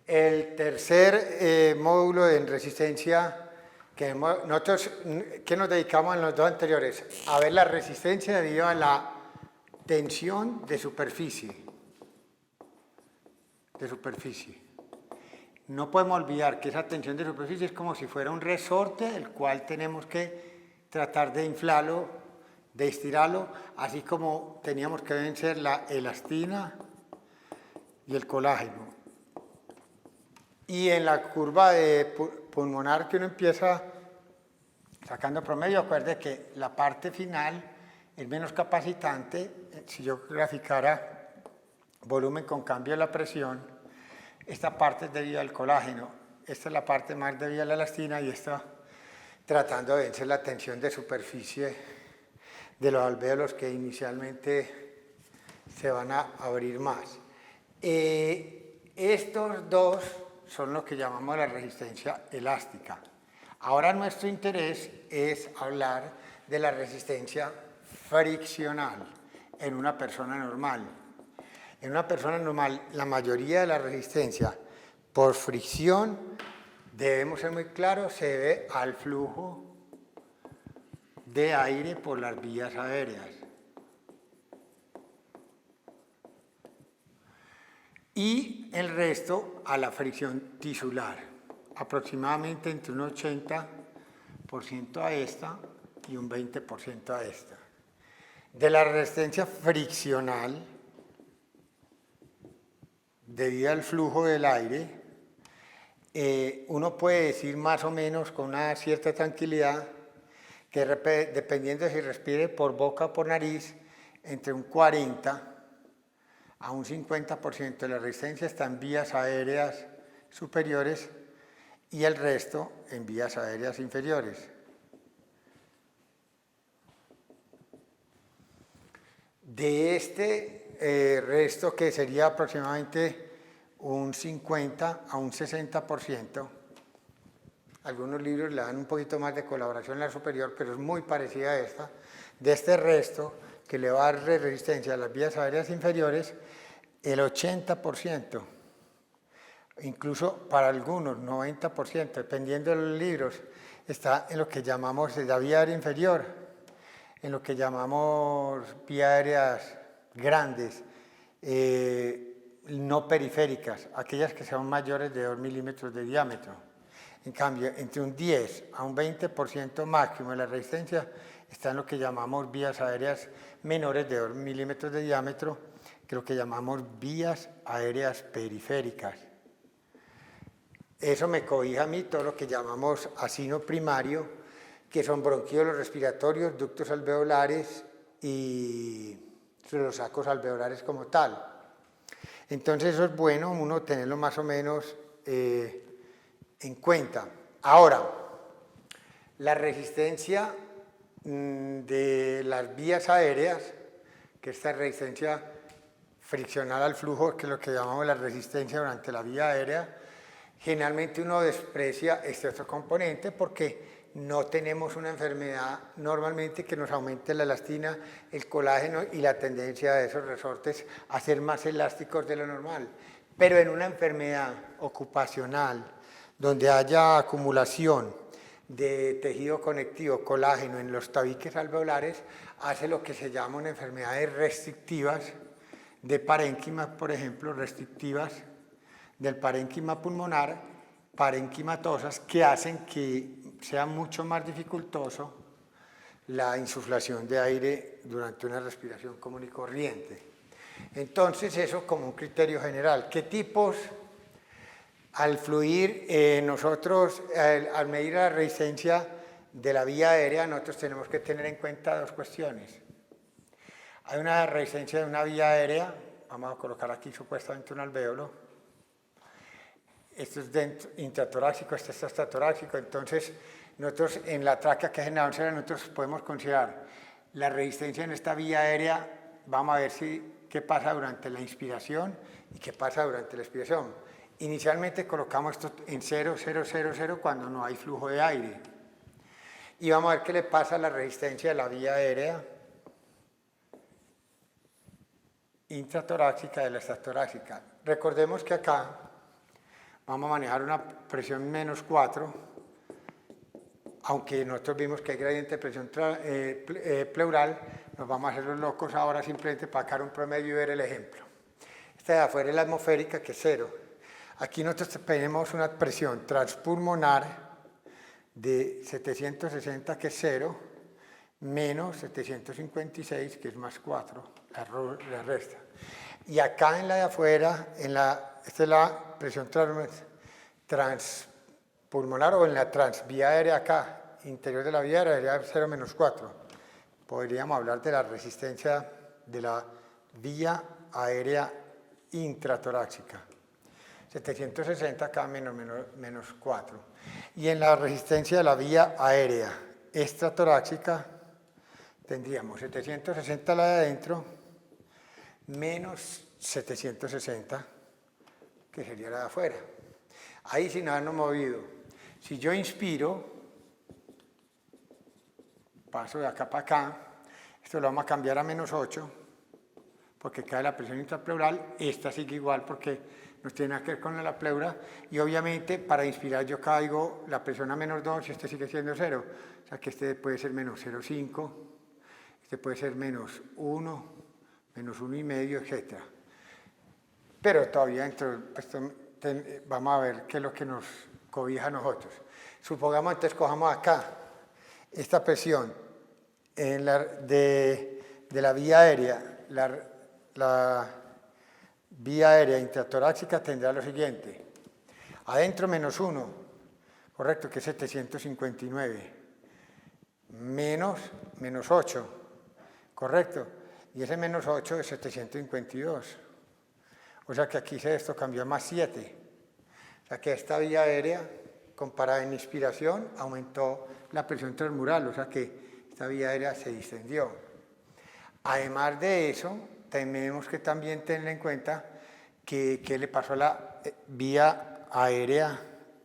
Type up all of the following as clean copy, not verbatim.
El tercer módulo en resistencia que nosotros que nos dedicamos en los dos anteriores, a ver la resistencia debido a la tensión de superficie. No podemos olvidar que esa tensión de superficie es como si fuera un resorte, el cual tenemos que tratar de inflarlo, de estirarlo, así como teníamos que vencer la elastina y el colágeno. Y en la curva de pulmonar que uno empieza sacando promedio, acuerde que la parte final es menos capacitante. Si yo graficara volumen con cambio de la presión, esta parte es debida al colágeno, esta es la parte más debida a la elastina y esta tratando de vencer la tensión de superficie de los alvéolos que inicialmente se van a abrir más. Estos dos son lo que llamamos la resistencia elástica. Ahora nuestro interés es hablar de la resistencia friccional en una persona normal. En una persona normal, la mayoría de la resistencia por fricción, debemos ser muy claros, se debe al flujo de aire por las vías aéreas. Y el resto a la fricción tisular, aproximadamente entre un 80% a esta y un 20% a esta. De la resistencia friccional, debido al flujo del aire, uno puede decir más o menos con una cierta tranquilidad que dependiendo de si respire por boca o por nariz, entre un 40 a un 50% de la resistencia está en vías aéreas superiores y el resto en vías aéreas inferiores. De este resto, que sería aproximadamente un 50 a un 60%, algunos libros le dan un poquito más de colaboración en la superior, pero es muy parecida a esta, de este resto que le va a dar resistencia a las vías aéreas inferiores, el 80%, incluso para algunos 90%, dependiendo de los libros, está en lo que llamamos la vía aérea inferior, en lo que llamamos vías aéreas grandes, no periféricas, aquellas que son mayores de 2 milímetros de diámetro. En cambio, entre un 10 a un 20% máximo de la resistencia está en lo que llamamos vías aéreas menores de 2 milímetros de diámetro, que es lo que llamamos vías aéreas periféricas. Eso me cobija a mí todo lo que llamamos asino primario, que son bronquiolos respiratorios, ductos alveolares y los sacos alveolares como tal. Entonces eso es bueno uno tenerlo más o menos en cuenta. Ahora, la resistencia de las vías aéreas, que esta resistencia friccional al flujo, que es lo que llamamos la resistencia durante la vía aérea, generalmente uno desprecia este otro componente porque no tenemos una enfermedad normalmente que nos aumente la elastina, el colágeno y la tendencia de esos resortes a ser más elásticos de lo normal. Pero en una enfermedad ocupacional, donde haya acumulación de tejido conectivo, colágeno en los tabiques alveolares, hace lo que se llama una enfermedades restrictivas de parénquima, por ejemplo, restrictivas del parénquima pulmonar, parenquimatosas, que hacen que sea mucho más dificultoso la insuflación de aire durante una respiración común y corriente. Entonces, eso como un criterio general. ¿Qué tipos? Al fluir, nosotros, al medir la resistencia de la vía aérea, nosotros tenemos que tener en cuenta dos cuestiones. Hay una resistencia de una vía aérea, vamos a colocar aquí supuestamente un alvéolo. Esto es dentro, intratorácico, este es extratorácico. Entonces, nosotros en la tráquea que es en la ósea, nosotros podemos considerar la resistencia en esta vía aérea. Vamos a ver qué pasa durante la inspiración y qué pasa durante la expiración. Inicialmente colocamos esto en 0, 0, 0, 0 cuando no hay flujo de aire. Y vamos a ver qué le pasa a la resistencia de la vía aérea intratorácica de la extratorácica. Recordemos que acá vamos a manejar una presión menos 4, aunque nosotros vimos que hay gradiente de presión pleural, nos vamos a hacer los locos ahora simplemente para sacar un promedio y ver el ejemplo. Esta de afuera es la atmosférica, que es 0. Aquí nosotros tenemos una presión transpulmonar de 760, que es 0, menos 756, que es más 4, la resta. Y acá en la de afuera, esta es la presión transpulmonar, o en la transvía aérea acá, interior de la vía aérea, 0 menos 4. Podríamos hablar de la resistencia de la vía aérea intratorácica. 760 acá menos 4. Y en la resistencia de la vía aérea extratorácica tendríamos 760 la de adentro menos 760, que sería la de afuera. Ahí sin habernos movido. Si yo inspiro, paso de acá para acá, esto lo vamos a cambiar a menos 8, porque cae la presión intrapleural, esta sigue igual porque no tiene nada que ver con la pleura, y obviamente para inspirar yo caigo la presión a menos 2 y este sigue siendo 0, o sea que este puede ser menos 0,5, este puede ser menos 1, menos 1,5, etc. Pero todavía dentro, pues, vamos a ver qué es lo que nos cobija a nosotros. Supongamos entonces cojamos acá esta presión de la vía aérea, la vía aérea intratorácica tendrá lo siguiente: adentro menos 1, correcto, que es 759, menos 8, correcto, y ese menos 8 es 752. O sea que aquí esto cambió a más 7. O sea que esta vía aérea, comparada en inspiración, aumentó la presión transmural, o sea que esta vía aérea se distendió. Además de eso, tenemos que también tener en cuenta qué le pasó a la vía aérea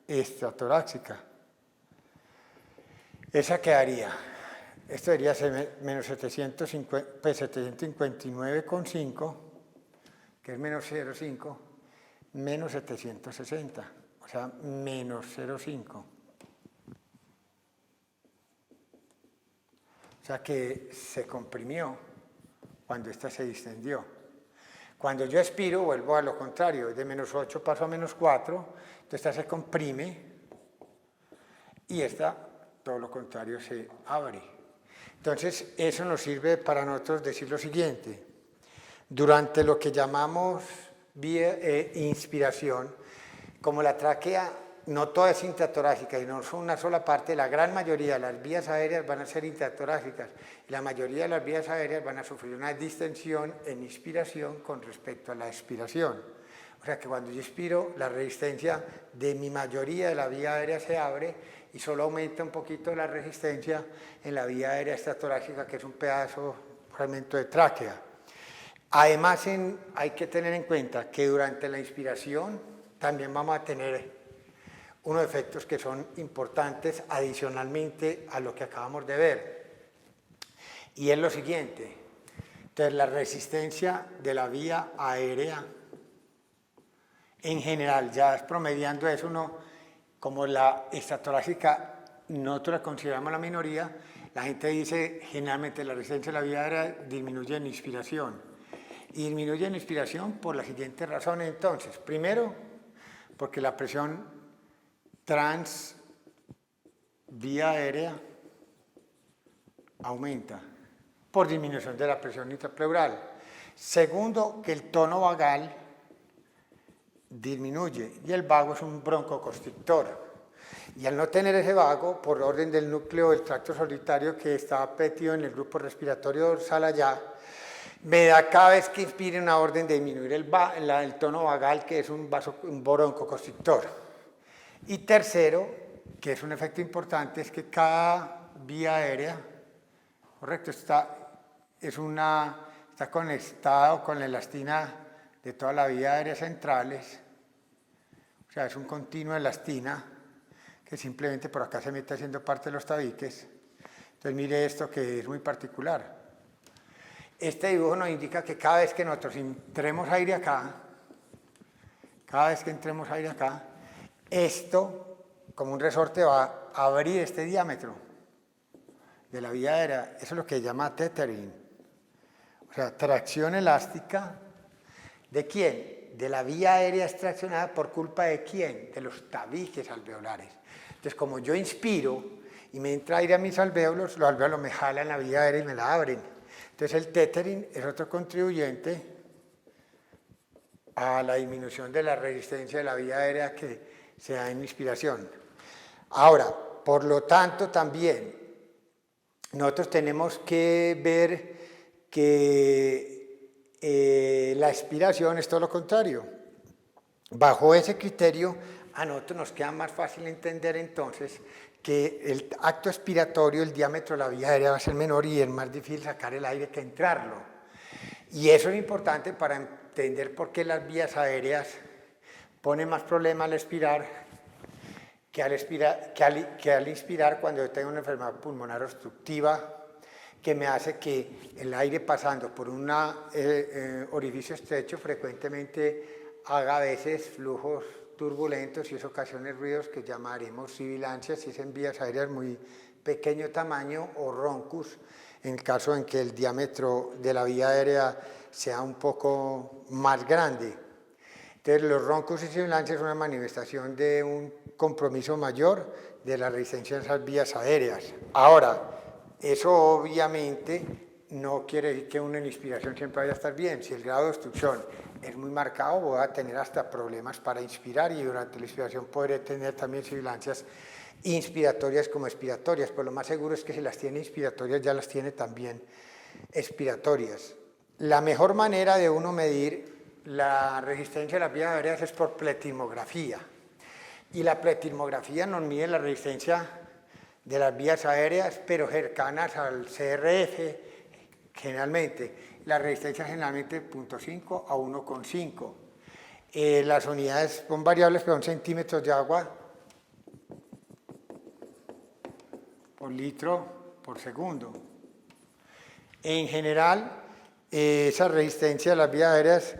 extratorácica. Esa quedaría, esto debería ser menos 759,5, que es menos 0,5, menos 760, o sea, menos 0,5. O sea que se comprimió cuando esta se distendió. Cuando yo expiro, vuelvo a lo contrario, de menos 8 paso a menos 4, entonces esta se comprime y esta, todo lo contrario, se abre. Entonces, eso nos sirve para nosotros decir lo siguiente: durante lo que llamamos inspiración, como la tráquea no toda es intratorácica y no son una sola parte, la gran mayoría de las vías aéreas van a ser intratorácicas y la mayoría de las vías aéreas van a sufrir una distensión en inspiración con respecto a la expiración. O sea que cuando yo expiro, la resistencia de mi mayoría de la vía aérea se abre y solo aumenta un poquito la resistencia en la vía aérea extratorácica, que es un fragmento de tráquea. Además, hay que tener en cuenta que durante la inspiración también vamos a tener unos efectos que son importantes adicionalmente a lo que acabamos de ver. Y es lo siguiente: entonces, la resistencia de la vía aérea en general, ya es promediando eso, como la extratorácica nosotros la consideramos la minoría, la gente dice generalmente la resistencia de la vía aérea disminuye en inspiración. Y disminuye en inspiración por las siguientes razones entonces. Primero, porque la presión vía aérea aumenta por disminución de la presión intrapleural. Segundo, que el tono vagal disminuye y el vago es un broncoconstrictor. Y al no tener ese vago, por orden del núcleo del tracto solitario que está metido en el grupo respiratorio dorsal allá, me da cada vez que inspire una orden de disminuir el tono vagal, que es un broncoconstrictor. Y tercero, que es un efecto importante, es que cada vía aérea, correcto, está conectado con la elastina de toda la vía aérea centrales, o sea, es un continuo de elastina que simplemente por acá se mete haciendo parte de los tabiques. Entonces mire esto, que es muy particular. Este dibujo nos indica que cada vez que nosotros entremos aire acá, Esto, como un resorte, va a abrir este diámetro de la vía aérea. Eso es lo que se llama tethering. O sea, tracción elástica. ¿De quién? De la vía aérea extraccionada por culpa de quién? De los tabiques alveolares. Entonces, como yo inspiro y me entra aire a mis alvéolos, los alvéolos me jalan la vía aérea y me la abren. Entonces, el tethering es otro contribuyente a la disminución de la resistencia de la vía aérea que se da en inspiración. Ahora, por lo tanto, también nosotros tenemos que ver que la expiración es todo lo contrario. Bajo ese criterio, a nosotros nos queda más fácil entender entonces que el acto expiratorio, el diámetro de la vía aérea va a ser menor y es más difícil sacar el aire que entrarlo. Y eso es importante para entender por qué las vías aéreas ponen más problema al expirar que al inspirar cuando yo tengo una enfermedad pulmonar obstructiva que me hace que el aire pasando por un orificio estrecho frecuentemente haga a veces flujos turbulentos y eso ocasiona ruidos que llamaremos sibilancias si es en vías aéreas muy pequeño tamaño o roncus en el caso en que el diámetro de la vía aérea sea un poco más grande. Entonces los roncus y sibilancias son una manifestación de un compromiso mayor de la resistencia de esas vías aéreas. Ahora, eso obviamente no quiere decir que una inspiración siempre vaya a estar bien. Si el grado de obstrucción es muy marcado, voy a tener hasta problemas para inspirar y durante la inspiración podré tener también sibilancias inspiratorias como expiratorias, pero lo más seguro es que si las tiene inspiratorias ya las tiene también expiratorias. La mejor manera de uno medir la resistencia de las vías aéreas es por pletismografía. Y la pletismografía nos mide la resistencia de las vías aéreas, pero cercanas al CRF, generalmente. La resistencia generalmente 0.5 a 1.5. Las unidades son variables, pero son centímetros de agua por litro por segundo. En general, esa resistencia de las vías aéreas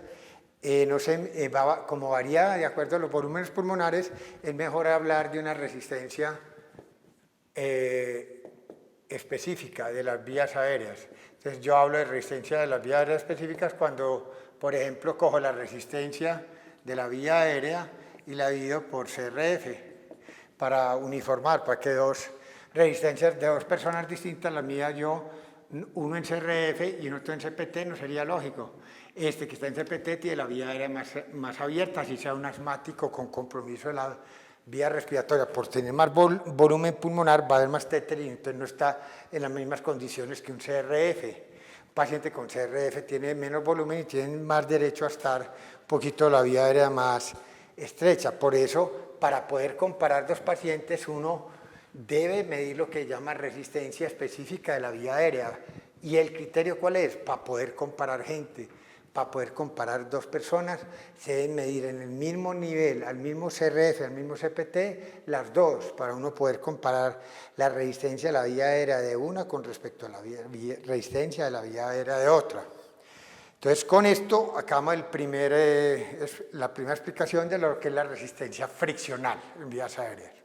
no sé, como varía de acuerdo a los volúmenes pulmonares, es mejor hablar de una resistencia específica de las vías aéreas. Entonces yo hablo de resistencia de las vías aéreas específicas cuando, por ejemplo, cojo la resistencia de la vía aérea y la divido por CRF para uniformar, para que dos resistencias de dos personas distintas, la mía yo, uno en CRF y otro en CPT, no sería lógico. Este que está en CPT tiene la vía aérea más abierta, así sea un asmático con compromiso de la vía respiratoria. Por tener más volumen pulmonar va a haber más tethering, entonces no está en las mismas condiciones que un CRF. Un paciente con CRF tiene menos volumen y tiene más derecho a estar un poquito la vía aérea más estrecha. Por eso, para poder comparar dos pacientes, uno debe medir lo que llama resistencia específica de la vía aérea. ¿Y el criterio cuál es? Para poder comparar gente. Para poder comparar dos personas, se deben medir en el mismo nivel, al mismo CRF, al mismo CPT, las dos, para uno poder comparar la resistencia de la vía aérea de una con respecto a la resistencia de la vía aérea de otra. Entonces, con esto acabamos la primera explicación de lo que es la resistencia friccional en vías aéreas.